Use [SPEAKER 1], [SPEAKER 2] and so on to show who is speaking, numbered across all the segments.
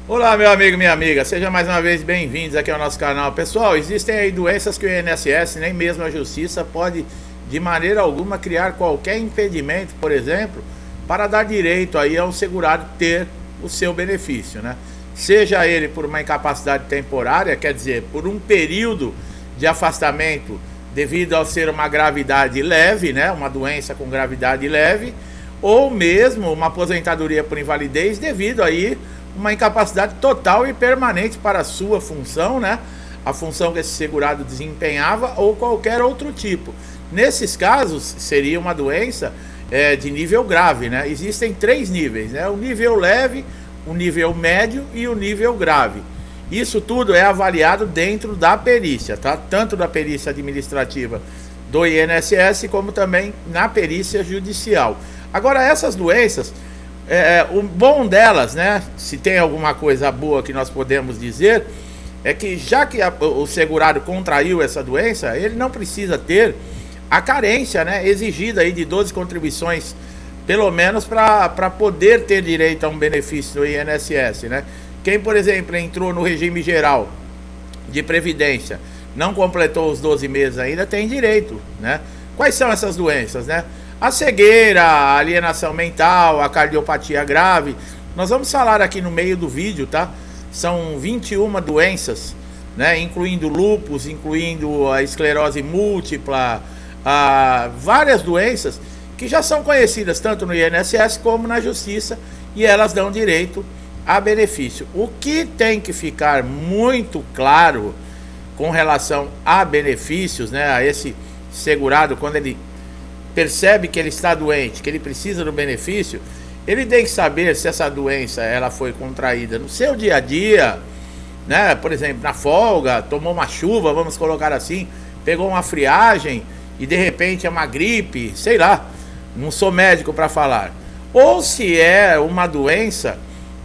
[SPEAKER 1] Olá, meu amigo, minha amiga, sejam mais uma vez bem-vindos aqui ao nosso canal. Pessoal, existem aí doenças que o INSS, nem mesmo a Justiça, pode de maneira alguma criar qualquer impedimento, por exemplo, para dar direito aí ao segurado ter o seu benefício, né? Seja ele por uma incapacidade temporária, quer dizer, por um período de afastamento devido ao ser uma gravidade leve, né? Uma doença com gravidade leve, ou mesmo uma aposentadoria por invalidez devido aí uma incapacidade total e permanente para a sua função, né? A função que esse segurado desempenhava ou qualquer outro tipo. Nesses casos, seria uma doença de nível grave, né? Existem 3 níveis, né? O nível leve, o nível médio e o nível grave. Isso tudo é avaliado dentro da perícia, tá? Tanto da perícia administrativa do INSS, como também na perícia judicial. Agora, essas doenças, o bom delas, né, se tem alguma coisa boa que nós podemos dizer, é que já que o segurado contraiu essa doença, ele não precisa ter a carência, né, exigida aí de 12 contribuições, pelo menos para poder ter direito a um benefício do INSS, né? Quem, por exemplo, entrou no regime geral de previdência, não completou os 12 meses ainda, tem direito, né? Quais são essas doenças, né? A cegueira, a alienação mental, a cardiopatia grave. Nós vamos falar aqui no meio do vídeo, tá? São 21 doenças, né? Incluindo lúpus, incluindo a esclerose múltipla, várias doenças que já são conhecidas tanto no INSS como na Justiça, e elas dão direito a benefício. O que tem que ficar muito claro com relação a benefícios, né? A esse segurado, quando ele percebe que ele está doente, que ele precisa do benefício, ele tem que saber se essa doença ela foi contraída no seu dia a dia, né? Por exemplo, na folga, tomou uma chuva, vamos colocar assim, pegou uma friagem e de repente é uma gripe, sei lá, não sou médico para falar. Ou se é uma doença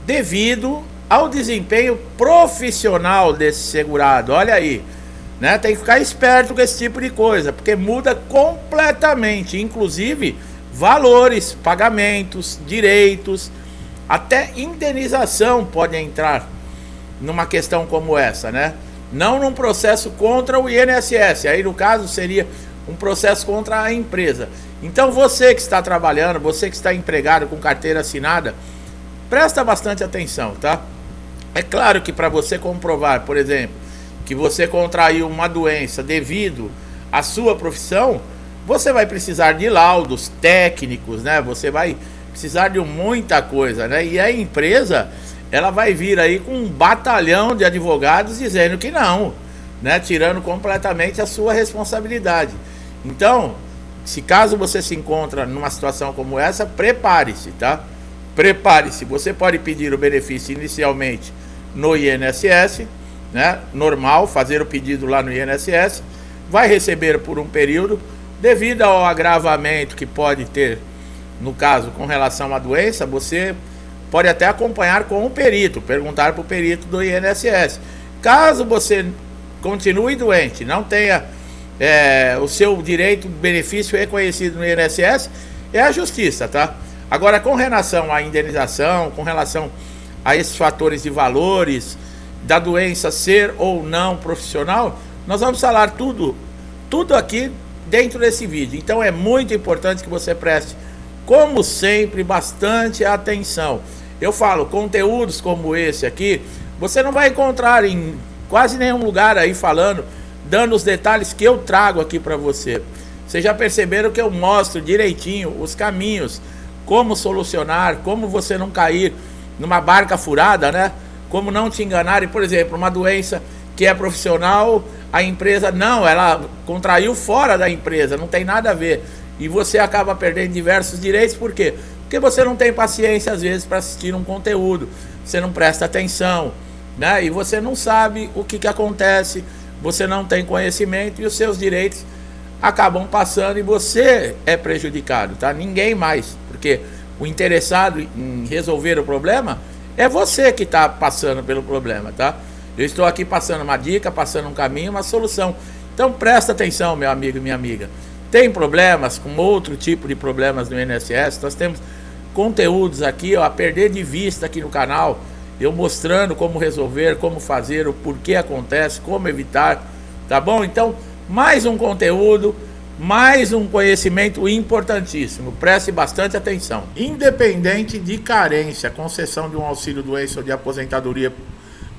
[SPEAKER 1] devido ao desempenho profissional desse segurado. Olha aí, né? Tem que ficar esperto com esse tipo de coisa, porque muda completamente, inclusive valores, pagamentos, direitos, até indenização pode entrar numa questão como essa, né? Não num processo contra o INSS, aí no caso seria um processo contra a empresa. Então você que está trabalhando, você que está empregado com carteira assinada, presta bastante atenção, tá? É claro que para você comprovar, por exemplo, que você contraiu uma doença devido à sua profissão, você vai precisar de laudos técnicos, né? Você vai precisar de muita coisa, né? E a empresa, ela vai vir aí com um batalhão de advogados dizendo que não, né? Tirando completamente a sua responsabilidade. Então, se caso você se encontra numa situação como essa, prepare-se, tá? Prepare-se. Você pode pedir o benefício inicialmente no INSS, né? Normal, fazer o pedido lá no INSS, vai receber por um período, devido ao agravamento que pode ter, no caso, com relação à doença, você pode até acompanhar com o perito, perguntar para o perito do INSS. Caso você continue doente, não tenha o seu direito, benefício reconhecido no INSS, é a Justiça, tá? Agora, com relação à indenização, com relação a esses fatores de valores, da doença ser ou não profissional, nós vamos falar tudo aqui dentro desse vídeo. Então é muito importante que você preste, como sempre, bastante atenção. Eu falo, conteúdos como esse aqui, você não vai encontrar em quase nenhum lugar aí falando, dando os detalhes que eu trago aqui para você. Vocês já perceberam que eu mostro direitinho os caminhos, como solucionar, como você não cair numa barca furada, né? Como não te enganarem, por exemplo, uma doença que é profissional, a empresa não, ela contraiu fora da empresa, não tem nada a ver. E você acaba perdendo diversos direitos, por quê? Porque você não tem paciência às vezes para assistir um conteúdo, você não presta atenção, né? E você não sabe o que acontece, você não tem conhecimento e os seus direitos acabam passando e você é prejudicado, tá? Ninguém mais, porque o interessado em resolver o problema é você que está passando pelo problema, tá? Eu estou aqui passando uma dica, passando um caminho, uma solução. Então presta atenção, meu amigo e minha amiga. Tem problemas com outro tipo de problemas no INSS, nós temos conteúdos aqui, ó, a perder de vista aqui no canal. eu mostrando como resolver, como fazer, o porquê acontece, como evitar, tá bom? Então, mais um conteúdo, mais um conhecimento importantíssimo, preste bastante atenção. Independente de carência, concessão de um auxílio doença ou de aposentadoria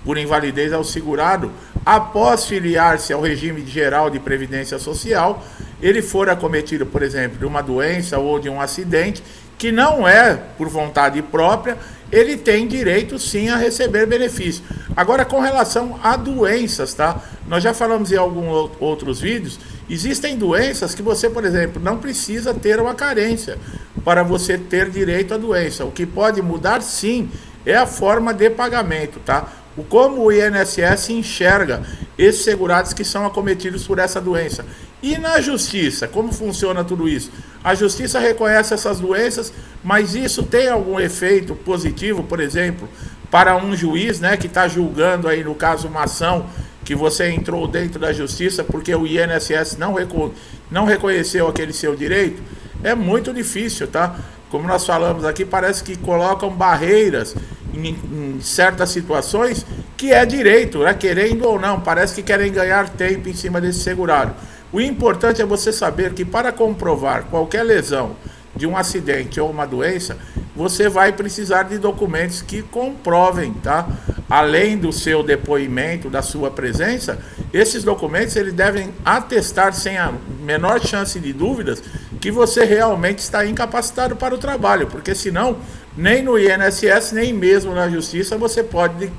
[SPEAKER 1] por invalidez ao segurado, após filiar-se ao regime geral de previdência social, ele for acometido, por exemplo, de uma doença ou de um acidente, que não é por vontade própria, ele tem direito sim a receber benefício. Agora, com relação a doenças, tá? Nós já falamos em alguns outros vídeos, existem doenças que você, por exemplo, não precisa ter uma carência para você ter direito à doença. O que pode mudar sim é a forma de pagamento, tá? Como o INSS enxerga esses segurados que são acometidos por essa doença. E na justiça, como funciona tudo isso? A justiça reconhece essas doenças, mas isso tem algum efeito positivo, por exemplo, para um juiz, né, que está julgando aí, no caso, uma ação que você entrou dentro da justiça porque o INSS não reconheceu aquele seu direito? É muito difícil, tá? Como nós falamos aqui, parece que colocam barreiras em certas situações que é direito, né? Querendo ou não, parece que querem ganhar tempo em cima desse segurado. O importante é você saber que para comprovar qualquer lesão de um acidente ou uma doença, você vai precisar de documentos que comprovem, tá? Além do seu depoimento, da sua presença, esses documentos eles devem atestar sem a menor chance de dúvidas que você realmente está incapacitado para o trabalho, porque senão nem no INSS, nem mesmo na justiça você pode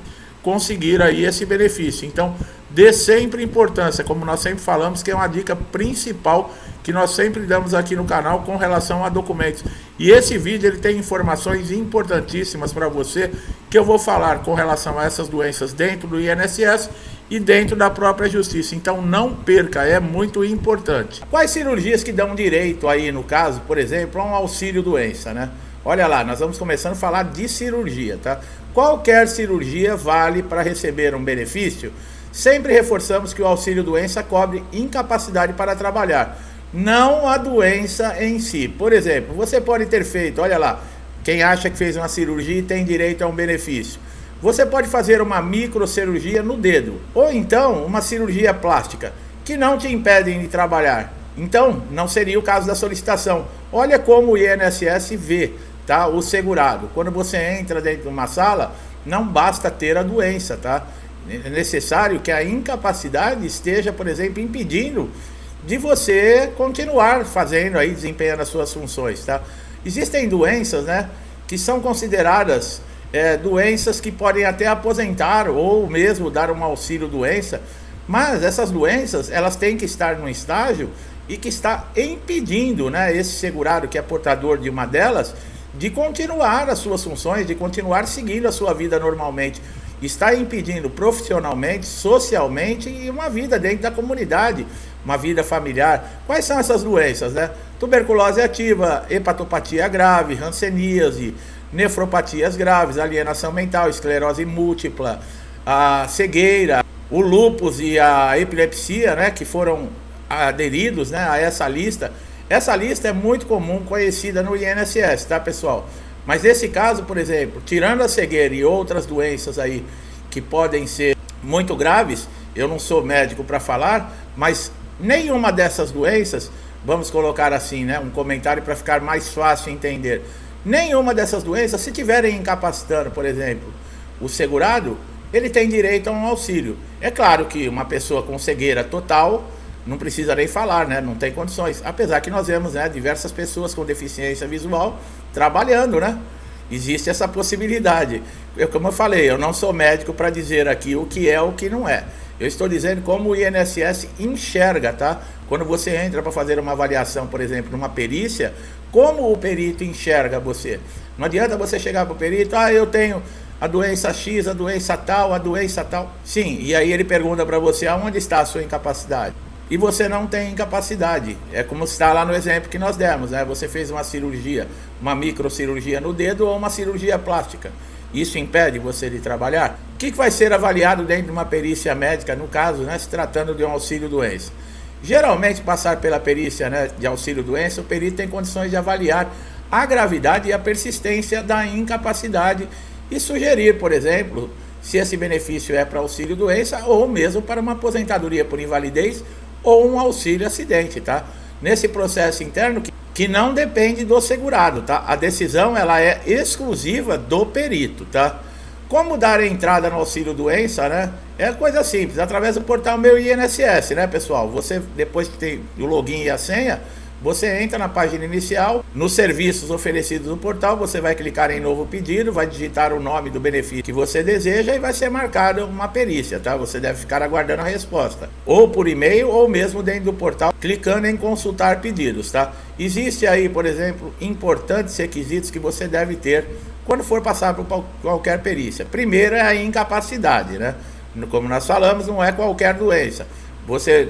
[SPEAKER 1] conseguir aí esse benefício. Então, dê sempre importância, como nós sempre falamos, que é uma dica principal que nós sempre damos aqui no canal com relação a documentos. E esse vídeo ele tem informações importantíssimas para você, que eu vou falar com relação a essas doenças dentro do INSS e dentro da própria justiça. Então não perca, é muito importante. Quais cirurgias que dão direito aí, no caso, por exemplo, a um auxílio doença, né? Olha lá, nós vamos começando a falar de cirurgia, tá? Qualquer cirurgia vale para receber um benefício. Sempre reforçamos que o auxílio doença cobre incapacidade para trabalhar, não a doença em si. Por exemplo, você pode ter feito, olha lá, quem acha que fez uma cirurgia e tem direito a um benefício. Você pode fazer uma microcirurgia no dedo, ou então uma cirurgia plástica, que não te impedem de trabalhar. Então, não seria o caso da solicitação. Olha como o INSS vê, tá, o segurado. Quando você entra dentro de uma sala, não basta ter a doença, tá? É necessário que a incapacidade esteja, por exemplo, impedindo de você continuar fazendo aí, desempenhando as suas funções, tá? Existem doenças, né, que são consideradas doenças que podem até aposentar ou mesmo dar um auxílio doença, mas essas doenças, elas têm que estar num estágio e que está impedindo, né, esse segurado que é portador de uma delas, de continuar as suas funções, de continuar seguindo a sua vida normalmente. Está impedindo profissionalmente, socialmente e uma vida dentro da comunidade, uma vida familiar. Quais são essas doenças, né? Tuberculose ativa, hepatopatia grave, hanseníase, nefropatias graves, alienação mental, esclerose múltipla, a cegueira, o lúpus e a epilepsia, né, que foram aderidos, né, a essa lista. Essa lista é muito comum, conhecida no INSS, tá, pessoal? Mas nesse caso, por exemplo, tirando a cegueira e outras doenças aí que podem ser muito graves, eu não sou médico para falar, mas nenhuma dessas doenças, vamos colocar assim, né, um comentário para ficar mais fácil entender. Nenhuma dessas doenças, se tiverem incapacitando, por exemplo, o segurado, ele tem direito a um auxílio. É claro que uma pessoa com cegueira total não precisa nem falar, né? Não tem condições. Apesar que nós vemos, né, diversas pessoas com deficiência visual trabalhando, né? Existe essa possibilidade. Como eu falei, eu não sou médico para dizer aqui o que é ou o que não é. Eu estou dizendo como o INSS enxerga, tá? Quando você entra para fazer uma avaliação, por exemplo, numa perícia, como o perito enxerga você. Não adianta você chegar para o perito, eu tenho a doença X, a doença tal, a doença tal. Sim, e aí ele pergunta para você, aonde está a sua incapacidade? E você não tem incapacidade. É como está lá no exemplo que nós demos, né? Você fez uma cirurgia, uma microcirurgia no dedo ou uma cirurgia plástica. Isso impede você de trabalhar? O que vai ser avaliado dentro de uma perícia médica, no caso, né, se tratando de um auxílio-doença? Geralmente, passar pela perícia, né, de auxílio-doença, o perito tem condições de avaliar a gravidade e a persistência da incapacidade e sugerir, por exemplo, se esse benefício é para auxílio doença ou mesmo para uma aposentadoria por invalidez ou um auxílio acidente, tá? Nesse processo interno que não depende do segurado, tá? A decisão ela é exclusiva do perito, tá? Como dar entrada no auxílio doença, né? É coisa simples, através do portal Meu INSS, né, pessoal? Você, depois que tem o login e a senha, você entra na página inicial, nos serviços oferecidos no portal, você vai clicar em novo pedido, vai digitar o nome do benefício que você deseja e vai ser marcada uma perícia, tá? Você deve ficar aguardando a resposta, ou por e-mail ou mesmo dentro do portal, clicando em consultar pedidos, tá? Existe aí, por exemplo, importantes requisitos que você deve ter quando for passar por qualquer perícia. Primeiro é a incapacidade, né? Como nós falamos, não é qualquer doença. Você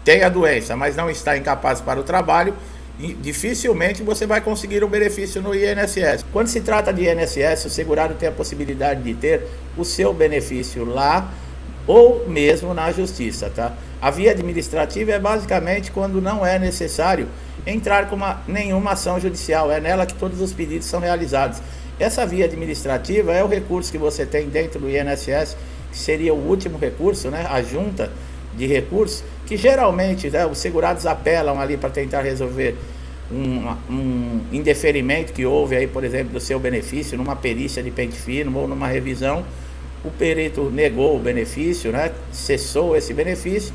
[SPEAKER 1] tem a doença, mas não está incapaz para o trabalho, e dificilmente você vai conseguir um benefício no INSS. Quando se trata de INSS, o segurado tem a possibilidade de ter o seu benefício lá ou mesmo na justiça, tá? A via administrativa é basicamente quando não é necessário entrar com nenhuma ação judicial, é nela que todos os pedidos são realizados. Essa via administrativa é o recurso que você tem dentro do INSS, que seria o último recurso, né? A junta de recursos, que geralmente, né, os segurados apelam ali para tentar resolver um indeferimento que houve aí, por exemplo, do seu benefício, numa perícia de pente fino ou numa revisão. O perito negou o benefício, né, cessou esse benefício,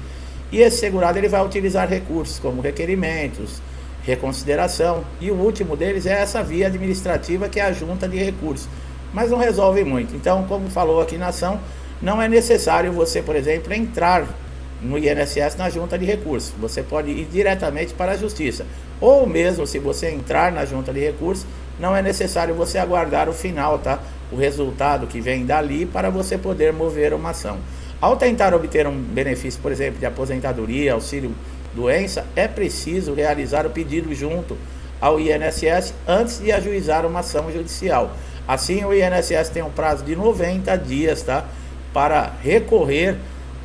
[SPEAKER 1] e esse segurado ele vai utilizar recursos como requerimentos, reconsideração, e o último deles é essa via administrativa, que é a junta de recursos, mas não resolve muito. Então, como falou aqui na ação, não é necessário você, por exemplo, entrar no INSS na junta de recursos. Você pode ir diretamente para a justiça, ou mesmo se você entrar na junta de recursos, não é necessário você aguardar o final, tá? O resultado que vem dali para você poder mover uma ação. Ao tentar obter um benefício, por exemplo, de aposentadoria, auxílio doença, é preciso realizar o pedido junto ao INSS antes de ajuizar uma ação judicial. Assim, o INSS tem um prazo de 90 dias, tá? Para recorrer,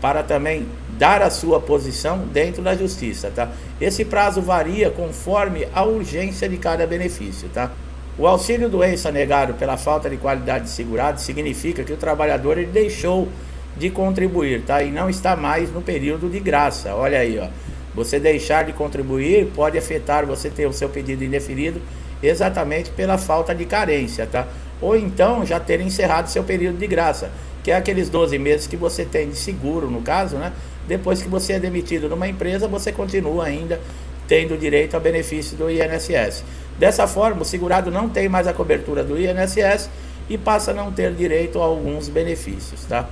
[SPEAKER 1] para também dar a sua posição dentro da justiça, tá? Esse prazo varia conforme a urgência de cada benefício, tá? O auxílio doença negado pela falta de qualidade de segurado significa que o trabalhador ele deixou de contribuir, tá? E não está mais no período de graça. Olha aí, ó. Você deixar de contribuir pode afetar você ter o seu pedido indeferido exatamente pela falta de carência, tá? Ou então já ter encerrado seu período de graça, que é aqueles 12 meses que você tem de seguro, no caso, né? Depois que você é demitido numa empresa, você continua ainda tendo direito ao benefício do INSS. Dessa forma, o segurado não tem mais a cobertura do INSS e passa a não ter direito a alguns benefícios, tá?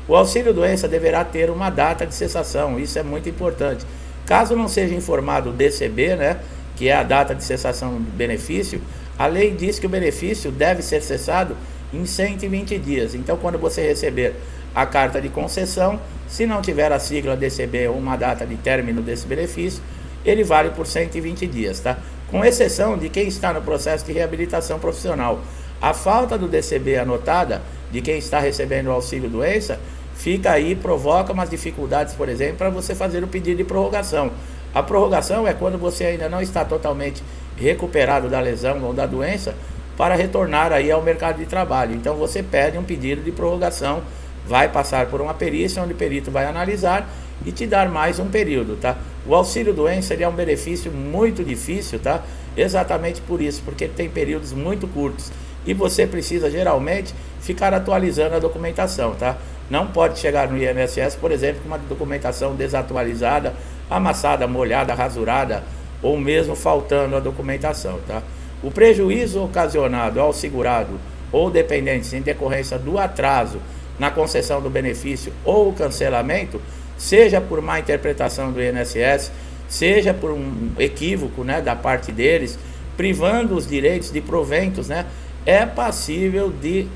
[SPEAKER 1] O auxílio doença deverá ter uma data de cessação, isso é muito importante. Caso não seja informado o DCB, né, que é a data de cessação do benefício, a lei diz que o benefício deve ser cessado em 120 dias. Então, quando você receber a carta de concessão, se não tiver a sigla DCB ou uma data de término desse benefício, ele vale por 120 dias, tá? Com exceção de quem está no processo de reabilitação profissional. A falta do DCB anotada de quem está recebendo o auxílio doença fica aí, provoca umas dificuldades, por exemplo, para você fazer o pedido de prorrogação. A prorrogação é quando você ainda não está totalmente recuperado da lesão ou da doença para retornar aí ao mercado de trabalho. Então você pede um pedido de prorrogação, vai passar por uma perícia onde o perito vai analisar e te dar mais um período, tá? O auxílio doença ele é um benefício muito difícil, tá? Exatamente por isso, porque tem períodos muito curtos e você precisa geralmente ficar atualizando a documentação, tá? Não pode chegar no INSS, por exemplo, com uma documentação desatualizada, amassada, molhada, rasurada ou mesmo faltando a documentação, tá? O prejuízo ocasionado ao segurado ou dependente em decorrência do atraso na concessão do benefício ou cancelamento, seja por má interpretação do INSS, seja por um equívoco, né, da parte deles, privando os direitos de proventos, né, é passível de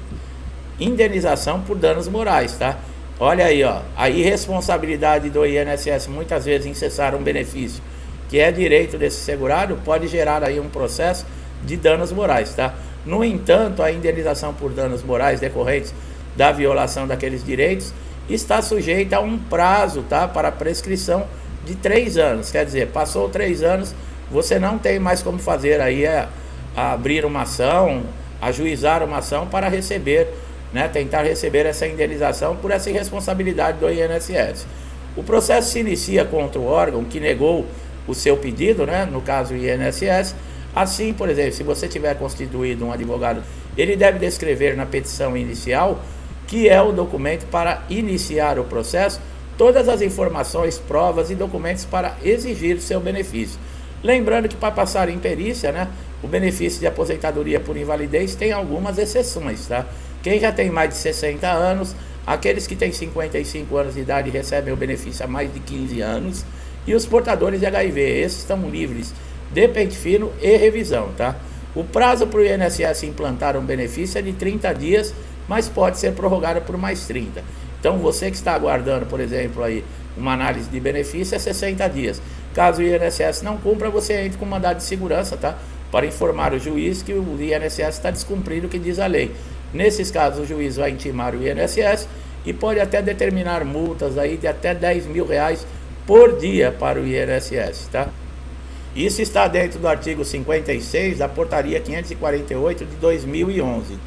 [SPEAKER 1] indenização por danos morais, tá? Olha aí, ó, a irresponsabilidade do INSS muitas vezes em cessar um benefício que é direito desse segurado pode gerar aí um processo de danos morais, tá? No entanto, a indenização por danos morais decorrentes da violação daqueles direitos está sujeita a um prazo, tá, para prescrição de 3 anos. Quer dizer, passou 3 anos, você não tem mais como fazer aí abrir uma ação, ajuizar uma ação para receber né, tentar receber essa indenização por essa irresponsabilidade do INSS. O processo se inicia contra o órgão que negou o seu pedido, né, no caso o INSS. Assim, por exemplo, se você tiver constituído um advogado, ele deve descrever na petição inicial, que é o documento para iniciar o processo, todas as informações, provas e documentos para exigir seu benefício. Lembrando que para passar em perícia, né, o benefício de aposentadoria por invalidez tem algumas exceções, tá? Quem já tem mais de 60 anos, aqueles que têm 55 anos de idade recebem o benefício há mais de 15 anos, e os portadores de HIV, esses estão livres de pente fino e revisão, tá? O prazo para o INSS implantar um benefício é de 30 dias, mas pode ser prorrogado por mais 30. Então você que está aguardando, por exemplo, aí uma análise de benefício é 60 dias. Caso o INSS não cumpra, você entra com mandado de segurança, tá? Para informar o juiz que o INSS está descumprindo o que diz a lei. Nesses casos, o juiz vai intimar o INSS e pode até determinar multas aí de até R$10.000 por dia para o INSS, tá? Isso está dentro do artigo 56 da portaria 548 de 2011.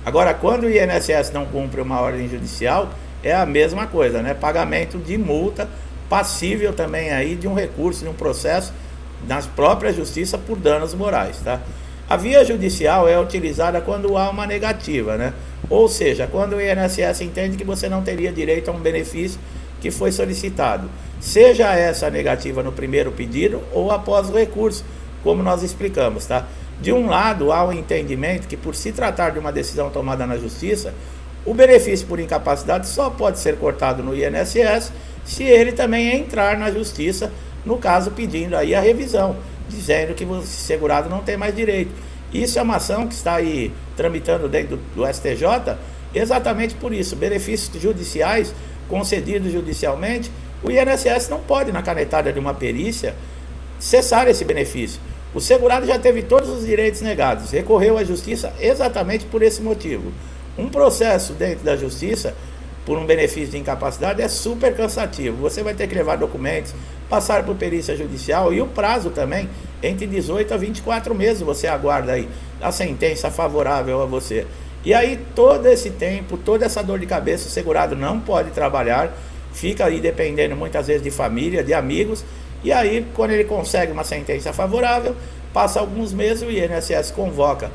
[SPEAKER 1] Agora, quando o INSS não cumpre uma ordem judicial, é a mesma coisa, né? Pagamento de multa, passível também aí de um recurso, de um processo na própria justiça por danos morais, tá? A via judicial é utilizada quando há uma negativa, né? Ou seja, quando o INSS entende que você não teria direito a um benefício que foi solicitado, seja essa negativa no primeiro pedido ou após o recurso, como nós explicamos, tá? De um lado, há o entendimento que, por se tratar de uma decisão tomada na justiça, o benefício por incapacidade só pode ser cortado no INSS se ele também entrar na justiça, no caso pedindo aí a revisão, dizendo que o segurado não tem mais direito. Isso é uma ação que está aí tramitando dentro do STJ, exatamente por isso. Benefícios judiciais concedidos judicialmente, o INSS não pode, na canetada de uma perícia, cessar esse benefício. O segurado já teve todos os direitos negados, recorreu à justiça exatamente por esse motivo. Um processo dentro da justiça por um benefício de incapacidade é super cansativo. Você vai ter que levar documentos, passar por perícia judicial, e o prazo também, entre 18 a 24 meses, você aguarda aí a sentença favorável a você. E aí todo esse tempo, toda essa dor de cabeça, o segurado não pode trabalhar, fica aí dependendo muitas vezes de família, de amigos, e aí quando ele consegue uma sentença favorável, passa alguns meses, o INSS convoca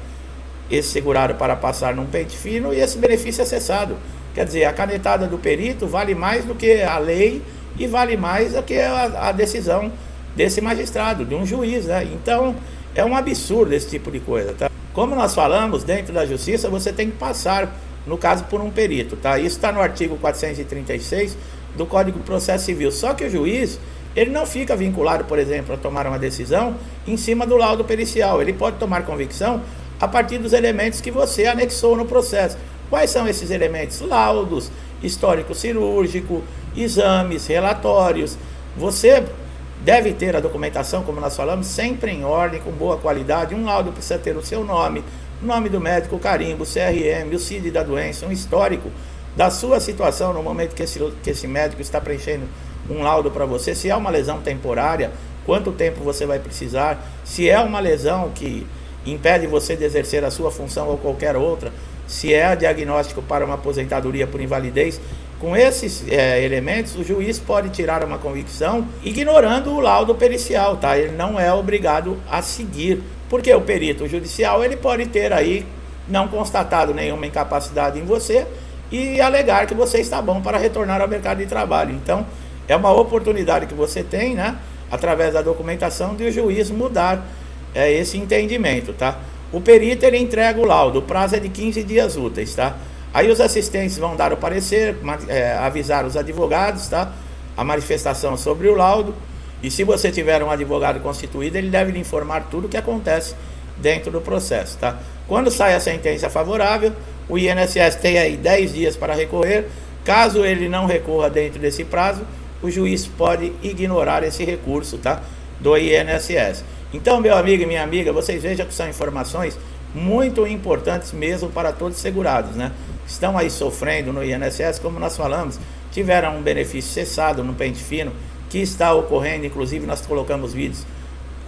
[SPEAKER 1] esse segurado para passar num pente fino e esse benefício é cessado. Quer dizer, a canetada do perito vale mais do que a lei e vale mais do que a decisão desse magistrado, de um juiz, né? Então é um absurdo esse tipo de coisa, tá? Como nós falamos, dentro da justiça você tem que passar, no caso, por um perito, tá? Isso está no artigo 436 do Código de Processo Civil. Só que o juiz, ele não fica vinculado, por exemplo, a tomar uma decisão em cima do laudo pericial. Ele pode tomar convicção a partir dos elementos que você anexou no processo. Quais são esses elementos? Laudos, histórico cirúrgico, exames, relatórios. Você deve ter a documentação, como nós falamos, sempre em ordem, com boa qualidade. Um laudo precisa ter o seu nome, o nome do médico, o carimbo, o CRM, o CID da doença, um histórico da sua situação no momento que esse médico está preenchendo um laudo para você. Se é uma lesão temporária, quanto tempo você vai precisar. Se é uma lesão que impede você de exercer a sua função ou qualquer outra, se é diagnóstico para uma aposentadoria por invalidez. Com esses elementos, o juiz pode tirar uma convicção ignorando o laudo pericial, tá? Ele não é obrigado a seguir, porque o perito judicial, ele pode ter aí não constatado nenhuma incapacidade em você e alegar que você está bom para retornar ao mercado de trabalho. Então, é uma oportunidade que você tem, né, através da documentação, de o juiz mudar esse entendimento, tá? O perito, ele entrega o laudo, o prazo é de 15 dias úteis, tá? Aí os assistentes vão dar o parecer, avisar os advogados, tá? A manifestação sobre o laudo. E se você tiver um advogado constituído, ele deve lhe informar tudo o que acontece dentro do processo, tá? Quando sai a sentença favorável, o INSS tem aí 10 dias para recorrer. Caso ele não recorra dentro desse prazo, o juiz pode ignorar esse recurso, tá? Do INSS. Então, meu amigo e minha amiga, vocês vejam que são informações muito importantes mesmo para todos os segurados, né? Estão aí sofrendo no INSS, como nós falamos, tiveram um benefício cessado no pente fino, que está ocorrendo, inclusive nós colocamos vídeos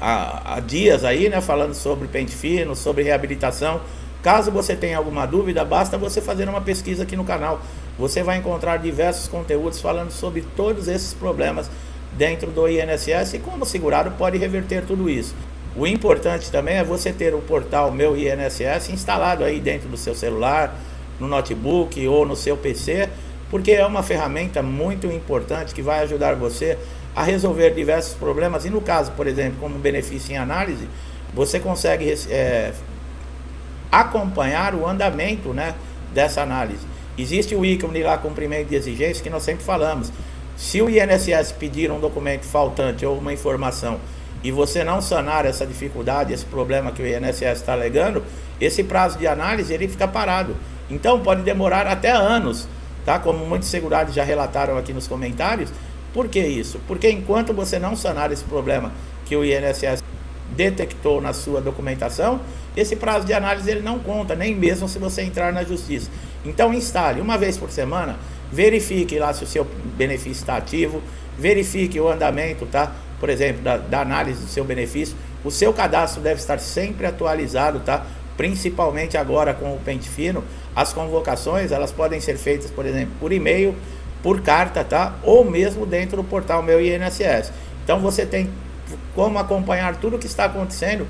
[SPEAKER 1] há dias aí, né, falando sobre pente fino, sobre reabilitação, Caso você tenha alguma dúvida, basta você fazer uma pesquisa aqui no canal. Você vai encontrar diversos conteúdos falando sobre todos esses problemas dentro do INSS e como o segurado pode reverter tudo isso. O importante também é você ter o portal Meu INSS instalado aí dentro do seu celular, no notebook ou no seu PC, porque é uma ferramenta muito importante que vai ajudar você a resolver diversos problemas. E no caso, por exemplo, como benefício em análise, você consegue acompanhar o andamento, né, dessa análise. Existe o ícone lá, cumprimento de exigência, que nós sempre falamos. Se o INSS pedir um documento faltante ou uma informação e você não sanar essa dificuldade, esse problema que o INSS está alegando, esse prazo de análise ele fica parado. Então pode demorar até anos, tá? Como muitos segurados já relataram aqui nos comentários. Por que isso? Porque enquanto você não sanar esse problema que o INSS detectou na sua documentação, esse prazo de análise ele não conta, nem mesmo se você entrar na justiça. Então instale uma vez por semana, verifique lá se o seu benefício está ativo, verifique o andamento, tá? Por exemplo, da análise do seu benefício. O seu cadastro deve estar sempre atualizado, tá? Principalmente agora com o pente fino. As convocações, elas podem ser feitas, por exemplo, por e-mail, por carta, tá? Ou mesmo dentro do portal Meu INSS. Então você tem como acompanhar tudo o que está acontecendo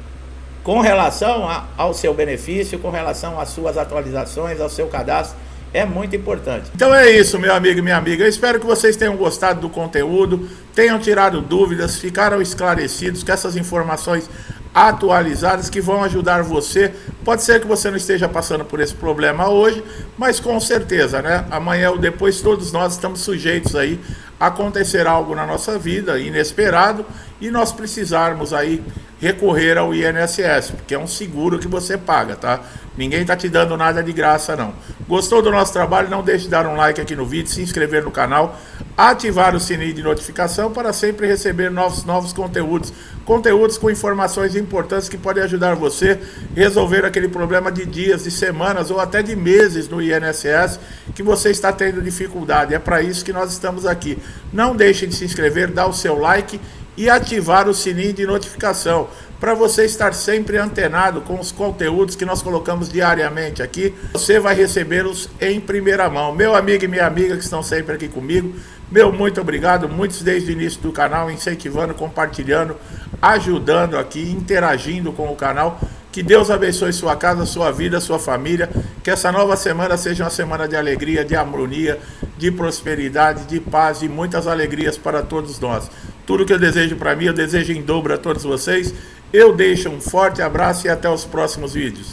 [SPEAKER 1] com relação ao seu benefício, com relação às suas atualizações, ao seu cadastro. É muito importante. Então é isso, meu amigo e minha amiga. Eu espero que vocês tenham gostado do conteúdo, tenham tirado dúvidas, ficaram esclarecidos com essas informações atualizadas que vão ajudar você. Pode ser que você não esteja passando por esse problema hoje, mas com certeza, né? Amanhã ou depois todos nós estamos sujeitos aí a acontecer algo na nossa vida inesperado e nós precisarmos aí recorrer ao INSS, porque é um seguro que você paga, tá? Ninguém tá te dando nada de graça, não. Gostou do nosso trabalho? Não deixe de dar um like aqui no vídeo, se inscrever no canal, ativar o sininho de notificação para sempre receber novos conteúdos. Conteúdos com informações importantes que podem ajudar você a resolver aquele problema de dias, de semanas ou até de meses no INSS que você está tendo dificuldade. É para isso que nós estamos aqui. Não deixe de se inscrever, dar o seu like e ativar o sininho de notificação para você estar sempre antenado com os conteúdos que nós colocamos diariamente aqui. Você vai recebê-los em primeira mão. Meu amigo e minha amiga que estão sempre aqui comigo, meu muito obrigado, muitos desde o início do canal, incentivando, compartilhando, ajudando aqui, interagindo com o canal. Que Deus abençoe sua casa, sua vida, sua família. Que essa nova semana seja uma semana de alegria, de harmonia, de prosperidade, de paz e muitas alegrias para todos nós. Tudo que eu desejo para mim, eu desejo em dobro a todos vocês. Eu deixo um forte abraço e até os próximos vídeos.